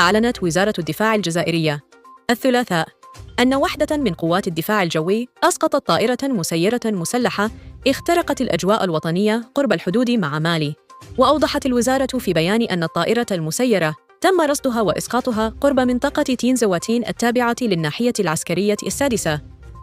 أعلنت وزارة الدفاع الجزائرية الثلاثاء أن وحدة من قوات الدفاع الجوي أسقطت طائرة مسيرة مسلحة اخترقت الأجواء الوطنية قرب الحدود مع مالي. وأوضحت الوزارة في بيان أن الطائرة المسيرة تم رصدها وإسقاطها قرب منطقة تينزواتين التابعة للناحية العسكرية السادسة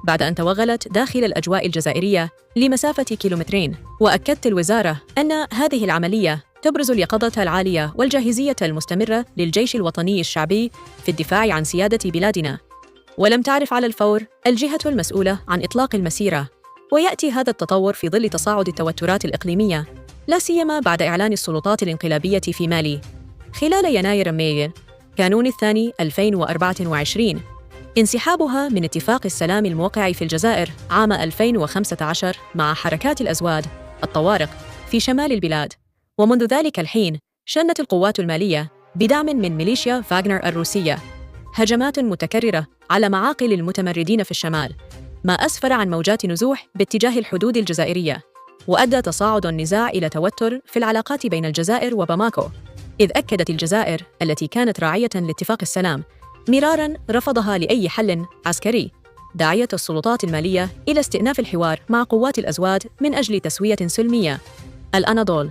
بعد أن توغلت داخل الأجواء الجزائرية لمسافة كيلومترين. وأكدت الوزارة أن هذه العملية تبرز اليقظة العالية والجاهزية المستمرة للجيش الوطني الشعبي في الدفاع عن سيادة بلادنا. ولم تعرف على الفور الجهة المسؤولة عن إطلاق المسيرة، ويأتي هذا التطور في ظل تصاعد التوترات الإقليمية، لا سيما بعد إعلان السلطات الانقلابية في مالي خلال يناير-مايو كانون الثاني 2024 انسحابها من اتفاق السلام الموقع في الجزائر عام 2015 مع حركات الأزواد الطوارق في شمال البلاد. ومنذ ذلك الحين شنت القوات المالية بدعم من ميليشيا فاغنر الروسية هجمات متكررة على معاقل المتمردين في الشمال، ما أسفر عن موجات نزوح باتجاه الحدود الجزائرية، وأدى تصاعد النزاع إلى توتر في العلاقات بين الجزائر وباماكو، إذ أكدت الجزائر التي كانت راعية لاتفاق السلام مراراً رفضها لأي حل عسكري، داعية السلطات المالية إلى استئناف الحوار مع قوات الأزواد من أجل تسوية سلمية. الأناضول